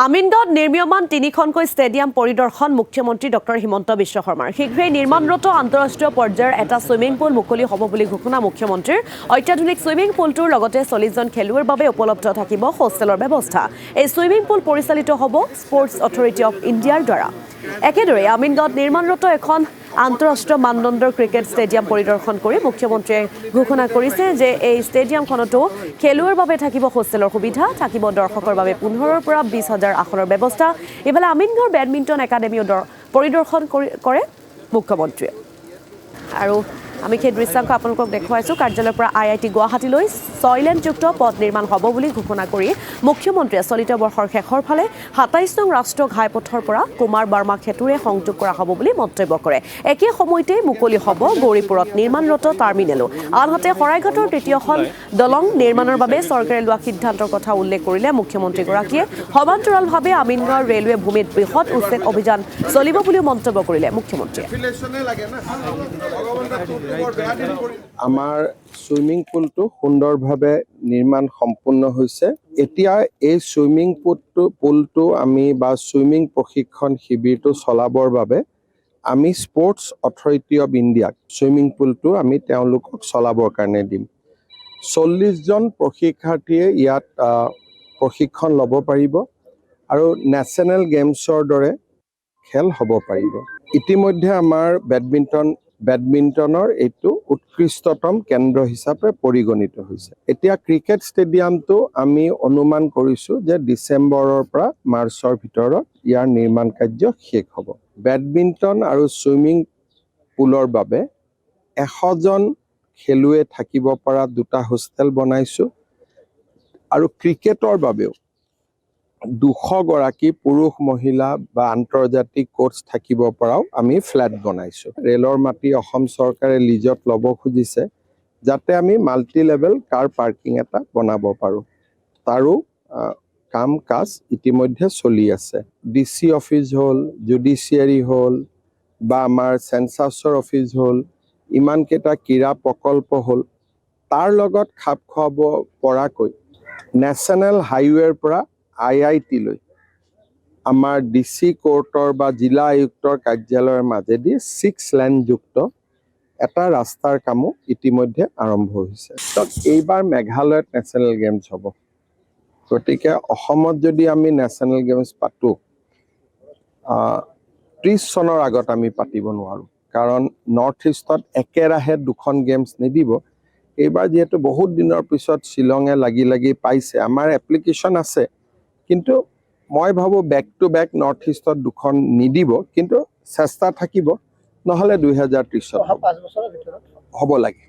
আমিনগাঁৱত নিৰ্মীয়মান তিনিখনকৈ ষ্টেডিয়াম পৰিদৰ্শন মুখ্যমন্ত্ৰী ডক্টৰ হিমন্ত বিশ্ব শৰ্মাৰ শীঘ্ৰেই নিৰ্মাণৰত আন্তঃৰাষ্ট্ৰীয় পৰ্যায়ৰ এটা ছুইমিং পুল মুকলি হ'ব বুলি ঘোষণা মুখ্যমন্ত্ৰীৰ অত্যাধুনিক ছুইমিং পুলটোৰ লগতে 40জন খেলুৱৈৰ বাবে উপলব্ধ থাকিব হোষ্টেলৰ ব্যৱস্থা এই ছুইমিং পুল পৰিচালিত হ'ব স্পৰ্টছ অথৰিটি অফ ইণ্ডিয়াৰ দ্বাৰা একেদৰে আমিনগাঁৱত নিৰ্মাণৰত এখন আন্তঃৰাষ্ট্ৰীয় মানদণ্ডৰ ক্ৰিকেট ষ্টেডিয়াম পৰিদৰ্শন কৰি মুখ্যমন্ত্ৰীয়ে ঘোষণা কৰিছে যে এই ষ্টেডিয়ামখনতো খেলুৱৈৰ বাবে থাকিব হোষ্টেলৰ সুবিধা থাকিব দৰ্শকৰ বাবে 15ৰ পৰা 20,000 আসনৰ ব্যৱস্থা ইফালে আমিনগাঁৱৰ বেডমিণ্টন একাডেমীও পৰিদৰ্শন কৰে মুখ্যমন্ত্ৰীয়ে আৰু আমি সেই দৃশ্যাংশ আপোনালোকক দেখুৱাইছোঁ কাৰ্যালয়ৰ পৰা IIT গুৱাহাটীলৈ ছয়লেনযুক্ত পথ নিৰ্মাণ হ'ব বুলি ঘোষণা কৰি মুখ্যমন্ত্ৰীয়ে চলিত বৰ্ষৰ শেষৰ ফালে 27 নং ৰাষ্ট্ৰীয় ঘাইপথৰ পৰা কুমাৰ বাৰ্মা সেতুৰে সংযোগ কৰা হ'ব বুলি মন্তব্য কৰে একে সময়তে মুকলি হ'ব গৌৰীপুৰত নিৰ্মাণৰত টাৰ্মিনেলো আনহাতে শৰাইঘাটৰ তৃতীয়খন দলং নিৰ্মাণৰ বাবে চৰকাৰে লোৱা সিদ্ধান্তৰ কথা উল্লেখ কৰিলে মুখ্যমন্ত্ৰীগৰাকীয়ে সমান্তৰালভাৱে আমিনগাঁৱৰ ৰেলৱে ভূমিত বৃহৎ উচ্ছেদ অভিযান চলিব বুলিও মন্তব্য কৰিলে মুখ্যমন্ত্ৰীয়ে আমাৰ সুইমিং পুলটো সুন্দৰভাৱে নিৰ্মাণ সম্পূৰ্ণ হৈছে এতিয়া এই সুইমিং পুলটো আমি বা সুইমিং প্ৰশিক্ষণ শিবিৰটো চলাবৰ বাবে আমি স্পৰ্টছ অথৰিটি অফ ইণ্ডিয়াক সুইমিং পুলটো আমি তেওঁলোকক চলাবৰ কাৰণে দিম 40 জন প্ৰশিক্ষাৰ্থীয়ে ইয়াত প্ৰশিক্ষণ ল'ব পাৰিব আৰু নেশ্যনেল গেমছৰ দৰে খেল হ'ব পাৰিব ইতিমধ্যে আমাৰ বেডমিণ্টনৰ এইটো উৎকৃষ্টতম কেন্দ্ৰ হিচাপে পৰিগণিত হৈছে এতিয়া ক্ৰিকেট ষ্টেডিয়ামটো আমি অনুমান কৰিছোঁ যে ডিচেম্বৰৰ পৰা মাৰ্চৰ ভিতৰত ইয়াৰ নিৰ্মাণ কাৰ্য শেষ হ'ব বেডমিণ্টন আৰু ছুইমিং পুলৰ বাবে 100 জন খেলুৱৈ থাকিব পৰা দুটা হোষ্টেল বনাইছোঁ আৰু ক্ৰিকেটৰ বাবেও 200 গৰাকী পুৰুষ মহিলা বা আন্তৰ্জাতিক কোচ থাকিব পৰাও আমি ফ্ল্যাট বনাইছোঁ ৰেলৰ মাটি অসম চৰকাৰে লিজত ল'ব খুজিছে যাতে আমি মাল্টি লেভেল কাৰ পাৰ্কিং এটা বনাব পাৰোঁ তাৰো কাম কাজ ইতিমধ্যে চলি আছে ডিসি অফিস হ'ল জুডিচিয়াৰী হ'ল বা আমাৰ সেন্সাছৰ অফিস হ'ল ইমান কেইটা ক্ৰীড়া প্ৰকল্প হ'ল তাৰ লগত খাপ খুৱাব পৰাকৈ নেশ্যনেল হাইৱেৰ পৰা IIT লৈ আমাৰ ডিসি কোৰ্টৰ বা জিলা আয়ুক্তৰ কাৰ্যালয়ৰ মাজেদি 6 লেন যুক্ত এটা ৰাস্তাৰ কামো ইতিমধ্যে আৰম্ভ হৈছে এইবাৰ মেঘালয়ত নেশ্যনেল গেমছ হ'ব গতিকে অসমত যদি আমি নেশ্যনেল গেমছ পাতো 30 চনৰ আগত আমি পাতিব নোৱাৰো কাৰণ নৰ্থ ইষ্টত একেৰাহে দুখন গেমছ নিদিব এইবাৰ যেহেতু বহুত দিনৰ পিছত শিলঙে লাগি পাইছে আমাৰ এপ্লিকেশ্যন আছে কিন্তু মই ভাবো বেক টু বেক নৰ্থ ইষ্টত দুখন নিদিব কিন্তু চেষ্টা থাকিব নহলে 2030 হ'ব লাগে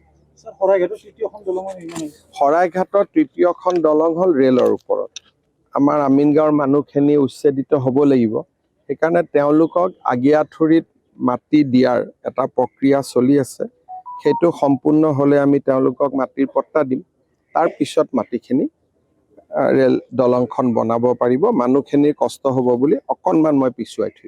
শৰাইঘাটৰ তৃতীয়খন দলং হ'ল ৰেলৰ ওপৰত আমাৰ আমিনগাঁৱৰ মানুহখিনি উচ্ছেদিত হ'ব লাগিব সেইকাৰণে তেওঁলোকক আগিয়াথুৰিত মাটি দিয়াৰ এটা প্ৰক্ৰিয়া চলি আছে সেইটো সম্পূৰ্ণ হ'লে আমি তেওঁলোকক মাটিৰ পট্টা দিম তাৰ পিছত মাটিখিনি ৰেল দলংখন বনাব পাৰিব মানুহখিনিৰ কষ্ট হ'ব বুলি অকণমান মই পিছুৱাই থৈছোঁ